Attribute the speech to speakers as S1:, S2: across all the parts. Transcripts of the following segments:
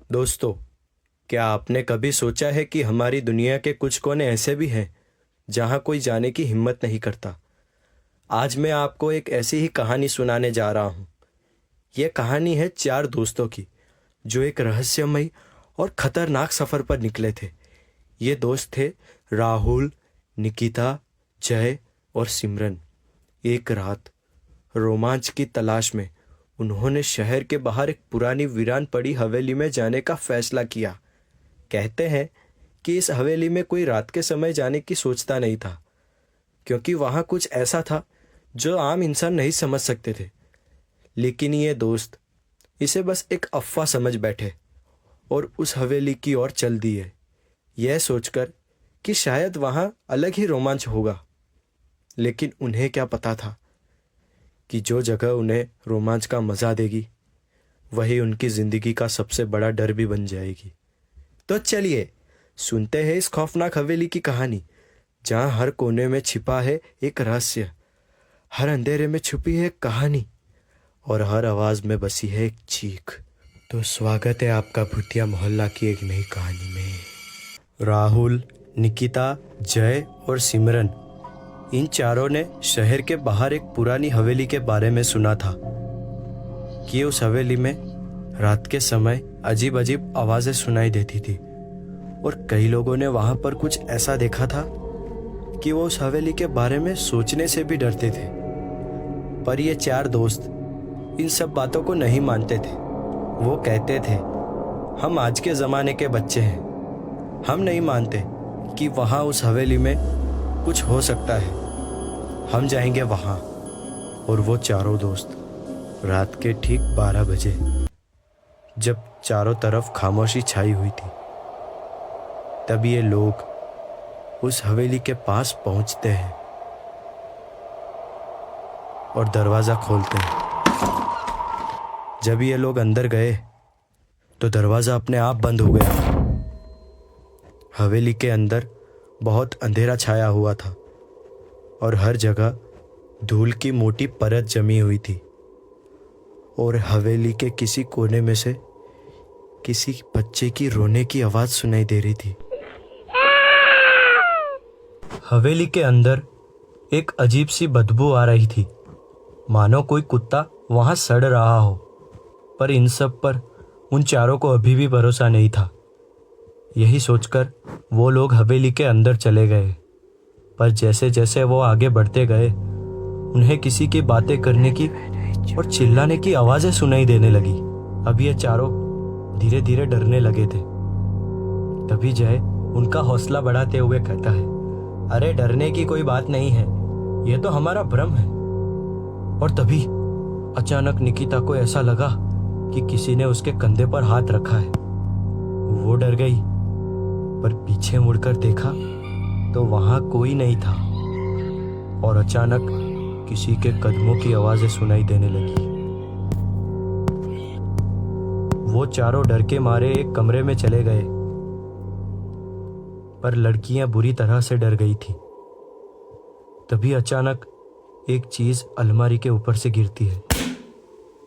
S1: दोस्तों, क्या आपने कभी सोचा है कि हमारी दुनिया के कुछ कोने ऐसे भी हैं जहां कोई जाने की हिम्मत नहीं करता। आज मैं आपको एक ऐसी ही कहानी सुनाने जा रहा हूं। यह कहानी है चार दोस्तों की जो एक रहस्यमयी और खतरनाक सफ़र पर निकले थे। ये दोस्त थे राहुल, निकिता, जय और सिमरन। एक रात रोमांच की तलाश में उन्होंने शहर के बाहर एक पुरानी वीरान पड़ी हवेली में जाने का फैसला किया। कहते हैं कि इस हवेली में कोई रात के समय जाने की सोचता नहीं था, क्योंकि वहाँ कुछ ऐसा था जो आम इंसान नहीं समझ सकते थे। लेकिन ये दोस्त इसे बस एक अफवाह समझ बैठे और उस हवेली की ओर चल दिए, यह सोचकर कि शायद वहाँ अलग ही रोमांच होगा। लेकिन उन्हें क्या पता था कि जो जगह उन्हें रोमांच का मज़ा देगी वही उनकी ज़िंदगी का सबसे बड़ा डर भी बन जाएगी। तो चलिए सुनते हैं इस खौफनाक हवेली की कहानी, जहाँ हर कोने में छिपा है एक रहस्य, हर अंधेरे में छुपी है एक कहानी और हर आवाज़ में बसी है एक चीख। तो स्वागत है आपका भूतिया मोहल्ला की एक नई कहानी में। राहुल, निकिता, जय और सिमरन, इन चारों ने शहर के बाहर एक पुरानी हवेली के बारे में सुना था कि उस हवेली में रात के समय अजीब अजीब आवाज़ें सुनाई देती थी और कई लोगों ने वहाँ पर कुछ ऐसा देखा था कि वो उस हवेली के बारे में सोचने से भी डरते थे। पर ये चार दोस्त इन सब बातों को नहीं मानते थे। वो कहते थे, हम आज के ज़माने के बच्चे हैं, हम नहीं मानते कि वहाँ उस हवेली में कुछ हो सकता है, हम जाएंगे वहाँ। और वो चारों दोस्त रात के ठीक 12 बजे, जब चारों तरफ खामोशी छाई हुई थी, तब ये लोग उस हवेली के पास पहुंचते हैं और दरवाज़ा खोलते हैं। जब ये लोग अंदर गए तो दरवाज़ा अपने आप बंद हो गया। हवेली के अंदर बहुत अंधेरा छाया हुआ था और हर जगह धूल की मोटी परत जमी हुई थी और हवेली के किसी कोने में से किसी बच्चे की रोने की आवाज़ सुनाई दे रही थी। हवेली के अंदर एक अजीब सी बदबू आ रही थी, मानो कोई कुत्ता वहाँ सड़ रहा हो। पर इन सब पर उन चारों को अभी भी भरोसा नहीं था। यही सोचकर वो लोग हवेली के अंदर चले गए। पर जैसे जैसे वो आगे बढ़ते गए, उन्हें किसी की बातें करने की और चिल्लाने की आवाज़ें सुनाई देने लगी। अब ये चारों धीरे धीरे डरने लगे थे। तभी जय उनका हौसला बढ़ाते हुए कहता है, अरे डरने की कोई बात नहीं है, ये तो हमारा भ्रम है। और तभी अचानक निकिता को ऐसा लगा कि किसी ने उसके कंधे पर हाथ रखा है। वो डर गई, पर पीछे मुड़कर देखा तो वहां कोई नहीं था और अचानक किसी के कदमों की आवाजें सुनाई देने लगी। वो चारों डर के मारे एक कमरे में चले गए, पर लड़कियां बुरी तरह से डर गई थी। तभी अचानक एक चीज अलमारी के ऊपर से गिरती है।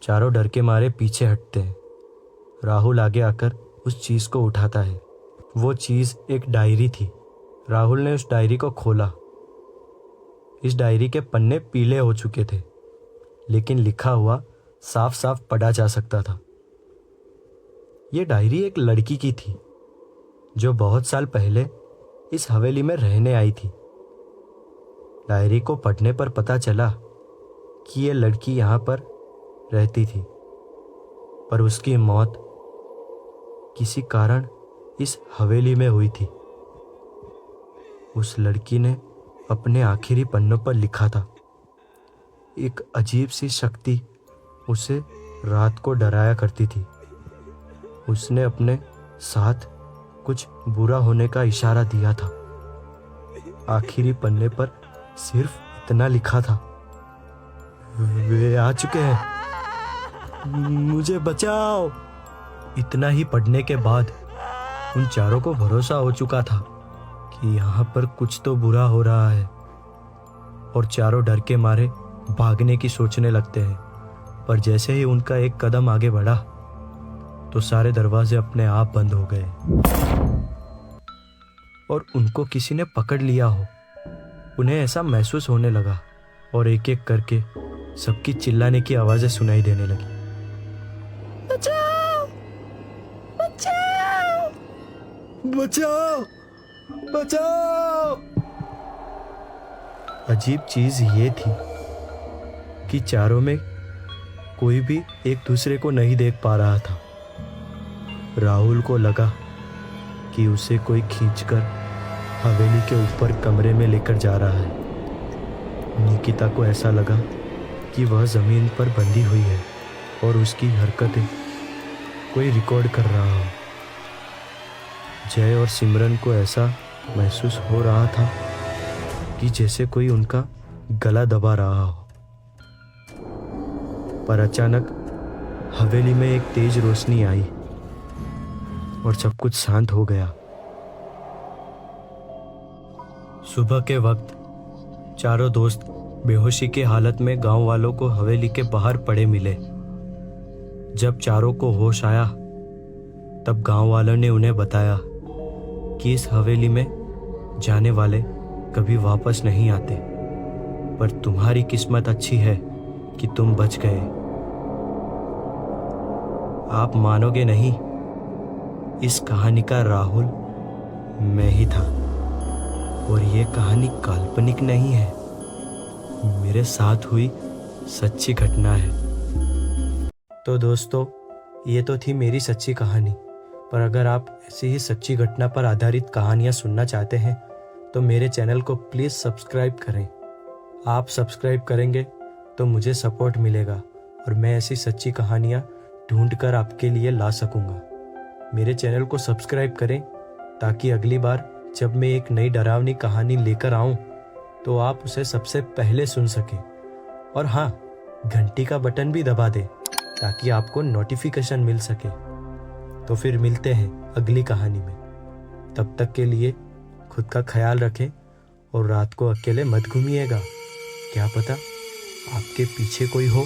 S1: चारों डर के मारे पीछे हटते हैं। राहुल आगे आकर उस चीज को उठाता है। वो चीज एक डायरी थी। राहुल ने उस डायरी को खोला। इस डायरी के पन्ने पीले हो चुके थे, लेकिन लिखा हुआ साफ साफ पढ़ा जा सकता था। ये डायरी एक लड़की की थी जो बहुत साल पहले इस हवेली में रहने आई थी। डायरी को पढ़ने पर पता चला कि ये लड़की यहाँ पर रहती थी, पर उसकी मौत किसी कारण इस हवेली में हुई थी। उस लड़की ने अपने आखिरी पन्नों पर लिखा था, एक अजीब सी शक्ति उसे रात को डराया करती थी। उसने अपने साथ कुछ बुरा होने का इशारा दिया था। आखिरी पन्ने पर सिर्फ इतना लिखा था, वे आ चुके हैं, मुझे बचाओ। इतना ही पढ़ने के बाद उन चारों को भरोसा हो चुका था कि यहाँ पर कुछ तो बुरा हो रहा है और चारों डर के मारे भागने की सोचने लगते हैं। पर जैसे ही उनका एक कदम आगे बढ़ा, तो सारे दरवाजे अपने आप बंद हो गए और उनको किसी ने पकड़ लिया हो। उन्हें ऐसा महसूस होने लगा और एक एक करके सबकी चिल्लाने की आवाजें सुनाई देने लगी। बचाओ! बचाओ! बचाओ! बचाओ! अजीब चीज ये थी कि चारों में कोई भी एक दूसरे को नहीं देख पा रहा था। राहुल को लगा कि उसे कोई खींचकर हवेली के ऊपर कमरे में लेकर जा रहा है। निकिता को ऐसा लगा कि वह जमीन पर बंधी हुई है और उसकी हरकतें कोई रिकॉर्ड कर रहा हो। जय और सिमरन को ऐसा महसूस हो रहा था कि जैसे कोई उनका गला दबा रहा हो। पर अचानक हवेली में एक तेज रोशनी आई और सब कुछ शांत हो गया। सुबह के वक्त चारों दोस्त बेहोशी की हालत में गांव वालों को हवेली के बाहर पड़े मिले। जब चारों को होश आया तब गांव वालों ने उन्हें बताया कि इस हवेली में जाने वाले कभी वापस नहीं आते, पर तुम्हारी किस्मत अच्छी है कि तुम बच गए। आप मानोगे नहीं, इस कहानी का राहुल मैं ही था और ये कहानी काल्पनिक नहीं है, मेरे साथ हुई सच्ची घटना है। तो दोस्तों, ये तो थी मेरी सच्ची कहानी, पर अगर आप ऐसी ही सच्ची घटना पर आधारित कहानियाँ सुनना चाहते हैं तो मेरे चैनल को प्लीज़ सब्सक्राइब करें। आप सब्सक्राइब करेंगे तो मुझे सपोर्ट मिलेगा और मैं ऐसी सच्ची कहानियाँ ढूंढ कर आपके लिए ला सकूँगा। मेरे चैनल को सब्सक्राइब करें ताकि अगली बार जब मैं एक नई डरावनी कहानी लेकर आऊँ तो आप उसे सबसे पहले सुन सकें। और हाँ, घंटी का बटन भी दबा दें ताकि आपको नोटिफिकेशन मिल सके। तो फिर मिलते हैं अगली कहानी में। तब तक के लिए खुद का ख्याल रखें और रात को अकेले मत घूमिएगा। क्या पता आपके पीछे कोई हो।